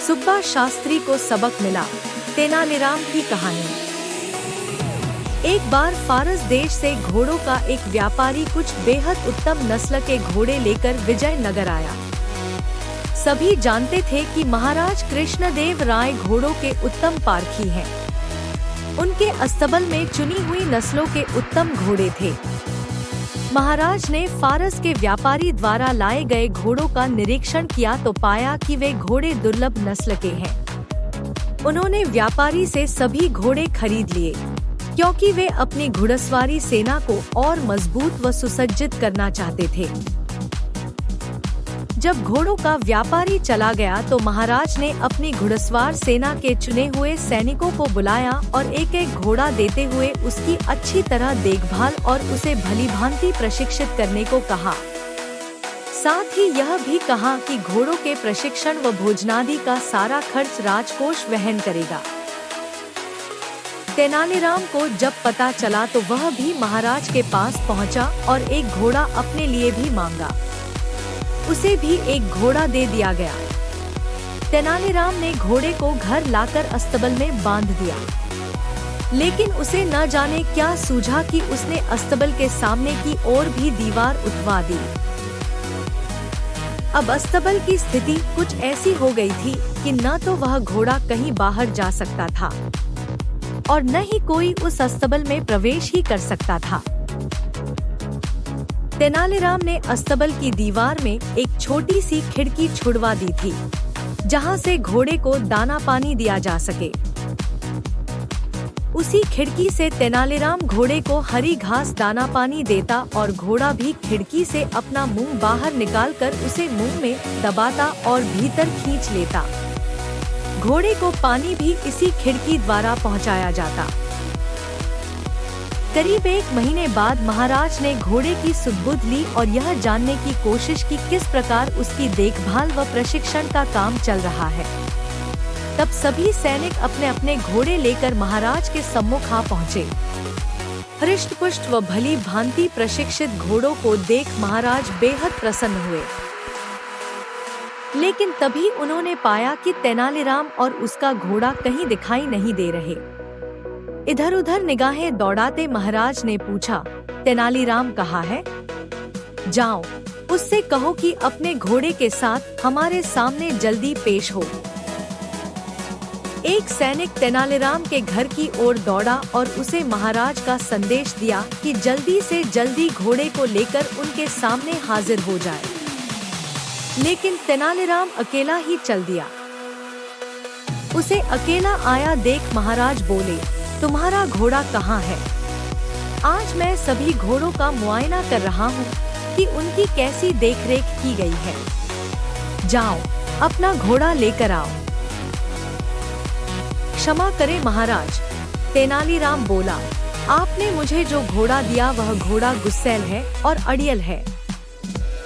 सुब्बा शास्त्री को सबक मिला। तेनालीराम की कहानी। एक बार फारस देश से घोड़ों का एक व्यापारी कुछ बेहद उत्तम नस्ल के घोड़े लेकर विजयनगर आया। सभी जानते थे कि महाराज कृष्णदेव राय घोड़ों के उत्तम पारखी हैं। उनके अस्तबल में चुनी हुई नस्लों के उत्तम घोड़े थे। महाराज ने फारस के व्यापारी द्वारा लाए गए घोड़ों का निरीक्षण किया तो पाया कि वे घोड़े दुर्लभ नस्ल के हैं। उन्होंने व्यापारी से सभी घोड़े खरीद लिए, क्योंकि वे अपनी घुड़सवारी सेना को और मजबूत व सुसज्जित करना चाहते थे। जब घोड़ों का व्यापारी चला गया तो महाराज ने अपनी घुड़सवार सेना के चुने हुए सैनिकों को बुलाया और एक एक घोड़ा देते हुए उसकी अच्छी तरह देखभाल और उसे भलीभांति प्रशिक्षित करने को कहा। साथ ही यह भी कहा कि घोड़ों के प्रशिक्षण व भोजनादि का सारा खर्च राजकोष वहन करेगा। तेनालीराम को जब पता चला तो वह भी महाराज के पास पहुंचा और एक घोड़ा अपने लिए भी मांगा। उसे भी एक घोड़ा दे दिया गया। तेनालीराम ने घोड़े को घर लाकर अस्तबल में बांध दिया, लेकिन उसे न जाने क्या सूझा कि उसने अस्तबल के सामने की ओर भी दीवार उठवा दी। अब अस्तबल की स्थिति कुछ ऐसी हो गई थी कि न तो वह घोड़ा कहीं बाहर जा सकता था और न ही कोई उस अस्तबल में प्रवेश ही कर सकता था। तेनालीराम ने अस्तबल की दीवार में एक छोटी सी खिड़की छुड़वा दी थी, जहां से घोड़े को दाना पानी दिया जा सके। उसी खिड़की से तेनालीराम घोड़े को हरी घास दाना पानी देता और घोड़ा भी खिड़की से अपना मुंह बाहर निकालकर उसे मुंह में दबाता और भीतर खींच लेता। घोड़े को पानी भी इसी खिड़की द्वारा पहुंचाया जाता। करीब 1 महीने बाद महाराज ने घोड़े की सुध-बुध ली और यह जानने की कोशिश की किस प्रकार उसकी देखभाल व प्रशिक्षण का काम चल रहा है। तब सभी सैनिक अपने अपने घोड़े लेकर महाराज के सम्मुख आ पहुँचे। हृष्ट-पुष्ट व भली भांति प्रशिक्षित घोड़ों को देख महाराज बेहद प्रसन्न हुए। लेकिन तभी उन्होंने पाया कि तेनालीराम और उसका घोड़ा कहीं दिखाई नहीं दे रहे। इधर उधर निगाहें दौड़ाते महाराज ने पूछा, तेनालीराम कहाँ है? जाओ, उससे कहो कि अपने घोड़े के साथ हमारे सामने जल्दी पेश हो। एक सैनिक तेनालीराम के घर की ओर दौड़ा और उसे महाराज का संदेश दिया कि जल्दी से जल्दी घोड़े को लेकर उनके सामने हाजिर हो जाए। लेकिन तेनालीराम अकेला ही चल दिया। उसे अकेला आया देख महाराज बोले, तुम्हारा घोड़ा कहाँ है? आज मैं सभी घोड़ों का मुआयना कर रहा हूँ कि उनकी कैसी देखरेख की गई है। जाओ, अपना घोड़ा लेकर आओ। क्षमा करें महाराज, तेनालीराम बोला, आपने मुझे जो घोड़ा दिया वह घोड़ा गुस्सैल है और अड़ियल है।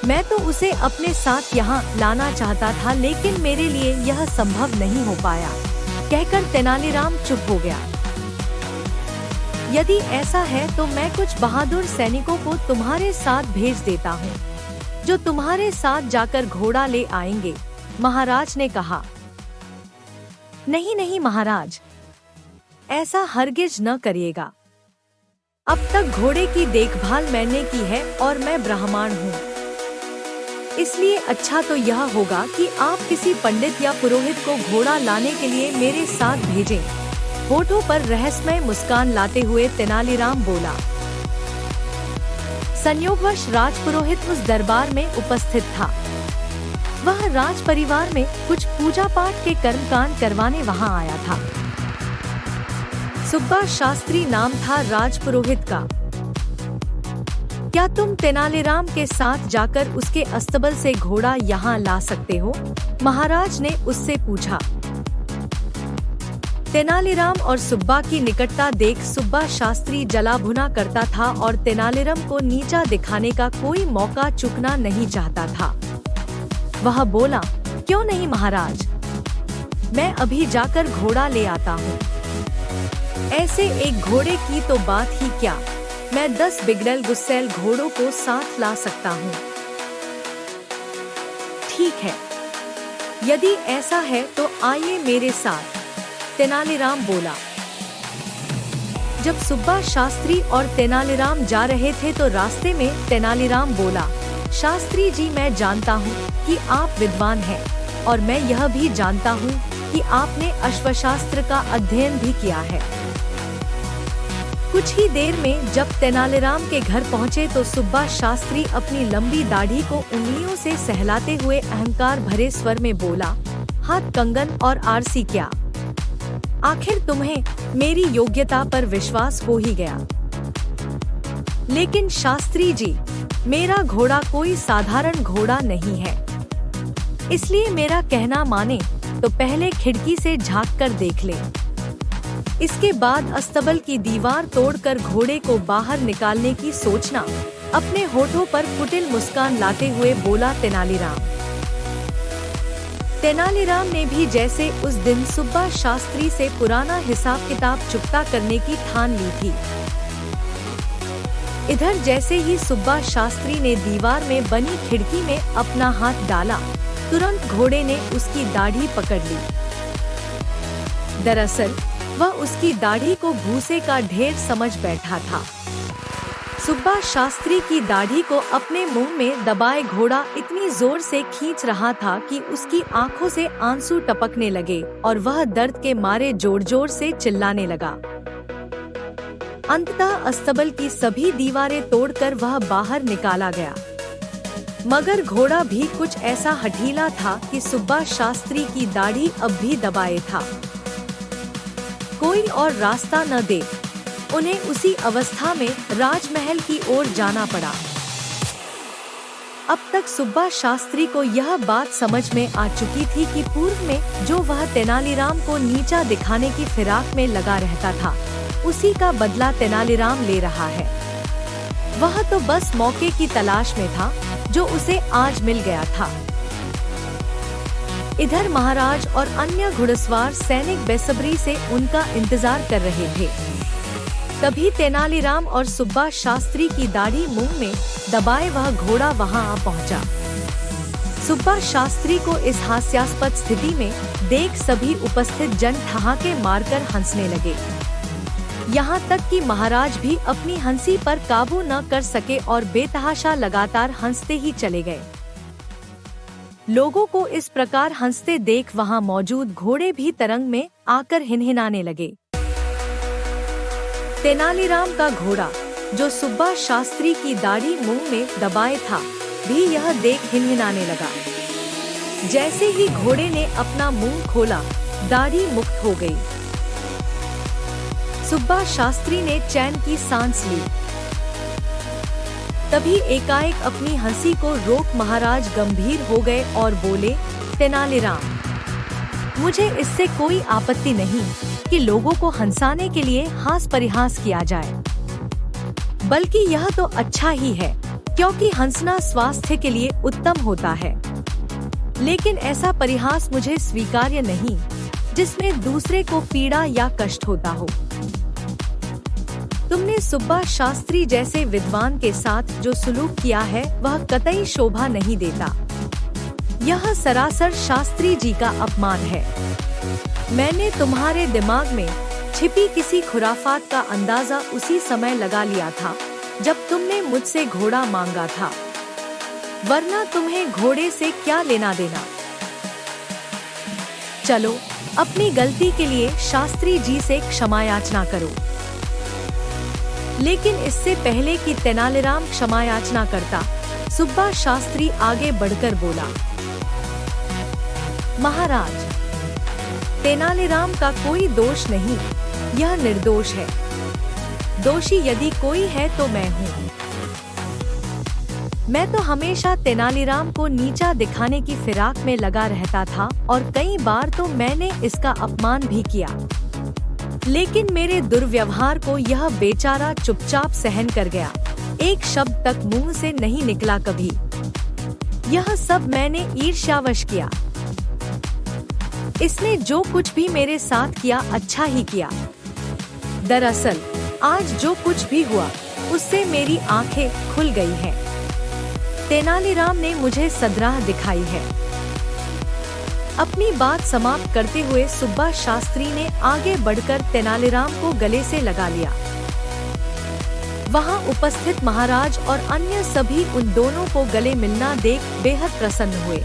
मैं तो उसे अपने साथ यहाँ लाना चाहता था, लेकिन मेरे लिए यह संभव नहीं हो पाया। कहकर तेनालीराम चुप हो गया। यदि ऐसा है तो मैं कुछ बहादुर सैनिकों को तुम्हारे साथ भेज देता हूँ, जो तुम्हारे साथ जाकर घोड़ा ले आएंगे। महाराज ने कहा, नहीं नहीं महाराज, ऐसा हरगिज न करिएगा। अब तक घोड़े की देखभाल मैंने की है और मैं ब्राह्मण हूँ, इसलिए अच्छा तो यह होगा कि आप किसी पंडित या पुरोहित को घोड़ा लाने के लिए मेरे साथ भेजें। होठों पर रहस्यमय मुस्कान लाते हुए तेनालीराम बोला। संयोगवश राजपुरोहित उस दरबार में उपस्थित था। वह राज परिवार में कुछ पूजा पाठ के कर्मकांड करवाने वहां आया था। सुब्बा शास्त्री नाम था राजपुरोहित का। क्या तुम तेनालीराम के साथ जाकर उसके अस्तबल से घोड़ा यहाँ ला सकते हो? महाराज ने उससे पूछा। तेनालीराम और सुब्बा की निकटता देख सुब्बा शास्त्री जला भुना करता था और तेनालीराम को नीचा दिखाने का कोई मौका चूकना नहीं चाहता था। वह बोला, क्यों नहीं महाराज, मैं अभी जाकर घोड़ा ले आता हूँ। ऐसे एक घोड़े की तो बात ही क्या, मैं 10 बिगड़ल गुस्सैल घोड़ों को साथ ला सकता हूँ। ठीक है, यदि ऐसा है तो आइए मेरे साथ, तेनालीराम बोला। जब सुब्बा शास्त्री और तेनालीराम जा रहे थे तो रास्ते में तेनालीराम बोला, शास्त्री जी, मैं जानता हूँ कि आप विद्वान हैं और मैं यह भी जानता हूँ कि आपने अश्वशास्त्र का अध्ययन भी किया है। कुछ ही देर में जब तेनालीराम के घर पहुँचे तो सुब्बा शास्त्री अपनी लंबी दाढ़ी को उंगलियों से सहलाते हुए अहंकार भरे स्वर में बोला, हाथ कंगन और आरसी क्या? आखिर तुम्हें मेरी योग्यता पर विश्वास हो ही गया। लेकिन शास्त्री जी, मेरा घोड़ा कोई साधारण घोड़ा नहीं है, इसलिए मेरा कहना माने तो पहले खिड़की से झांक कर देख ले। इसके बाद अस्तबल की दीवार तोड़कर घोड़े को बाहर निकालने की सोचना, अपने होठों पर कुटिल मुस्कान लाते हुए बोला तेनालीराम। तेनालीराम ने भी जैसे उस दिन सुब्बा शास्त्री से पुराना हिसाब किताब चुकता करने की ठान ली थी। इधर जैसे ही सुब्बा शास्त्री ने दीवार में बनी खिड़की में अपना हाथ डाला, तुरंत घोड़े ने उसकी दाढ़ी पकड़ ली। दरअसल वह उसकी दाढ़ी को भूसे का ढेर समझ बैठा था। सुब्बा शास्त्री की दाढ़ी को अपने मुंह में दबाए घोड़ा इतनी जोर से खींच रहा था कि उसकी आंखों से आंसू टपकने लगे और वह दर्द के मारे जोर जोर से चिल्लाने लगा। अंततः अस्तबल की सभी दीवारें तोड़कर वह बाहर निकाला गया, मगर घोड़ा भी कुछ ऐसा हठीला था कि सुब्बा शास्त्री की दाढ़ी अब भी दबाए था। कोई और रास्ता न देख उन्हें उसी अवस्था में राजमहल की ओर जाना पड़ा। अब तक सुब्बा शास्त्री को यह बात समझ में आ चुकी थी कि पूर्व में जो वह तेनालीराम को नीचा दिखाने की फिराक में लगा रहता था, उसी का बदला तेनालीराम ले रहा है। वह तो बस मौके की तलाश में था जो उसे आज मिल गया था। इधर महाराज और अन्य घुड़सवार सैनिक बेसब्री से उनका इंतजार कर रहे थे। तभी तेनालीराम और सुब्बा शास्त्री की दाढ़ी मुंह में दबाए वह घोड़ा वहां आ पहुंचा। सुब्बा शास्त्री को इस हास्यास्पद स्थिति में देख सभी उपस्थित जन ठहाके मारकर हंसने लगे। यहाँ तक कि महाराज भी अपनी हंसी पर काबू न कर सके और बेतहाशा लगातार हंसते ही चले गए। लोगों को इस प्रकार हंसते देख वहां मौजूद घोड़े भी तरंग में आकर हिनहिनाने लगे। तेनालीराम का घोड़ा, जो सुब्बा शास्त्री की दाढ़ी मुंह में दबाए था, भी यह देख हिनहिनाने लगा। जैसे ही घोड़े ने अपना मुंह खोला, दाढ़ी मुक्त हो गई। सुब्बा शास्त्री ने चैन की सांस ली। तभी एकाएक अपनी हंसी को रोक महाराज गंभीर हो गए और बोले, तेनालीराम, मुझे इससे कोई आपत्ति नहीं कि लोगों को हंसाने के लिए हास परिहास किया जाए, बल्कि यह तो अच्छा ही है क्योंकि हंसना स्वास्थ्य के लिए उत्तम होता है। लेकिन ऐसा परिहास मुझे स्वीकार्य नहीं जिसमें दूसरे को पीड़ा या कष्ट होता हो। तुमने सुब्बा शास्त्री जैसे विद्वान के साथ जो सुलूक किया है वह कतई शोभा नहीं देता। यह सरासर शास्त्री जी का अपमान है। मैंने तुम्हारे दिमाग में छिपी किसी खुराफात का अंदाजा उसी समय लगा लिया था जब तुमने मुझसे घोड़ा मांगा था, वरना तुम्हें घोड़े से क्या लेना देना। चलो अपनी गलती के लिए शास्त्री जी से क्षमा याचना करो। लेकिन इससे पहले कि तेनालीराम क्षमा याचना करता, सुब्बा शास्त्री आगे बढ़कर बोला, महाराज, तेनालीराम का कोई दोष नहीं, यह निर्दोष है। दोषी यदि कोई है तो मैं हूँ। मैं तो हमेशा तेनालीराम को नीचा दिखाने की फिराक में लगा रहता था और कई बार तो मैंने इसका अपमान भी किया, लेकिन मेरे दुर्व्यवहार को यह बेचारा चुपचाप सहन कर गया। एक शब्द तक मुंह से नहीं निकला कभी। यह सब मैंने ईर्ष्यावश किया। इसने जो कुछ भी मेरे साथ किया अच्छा ही किया। दरअसल आज जो कुछ भी हुआ उससे मेरी आंखें खुल गई हैं। तेनालीराम ने मुझे सद्राह दिखाई है। अपनी बात समाप्त करते हुए सुब्बा शास्त्री ने आगे बढ़कर तेनालीराम को गले से लगा लिया। वहां उपस्थित महाराज और अन्य सभी उन दोनों को गले मिलना देख बेहद प्रसन्न हुए।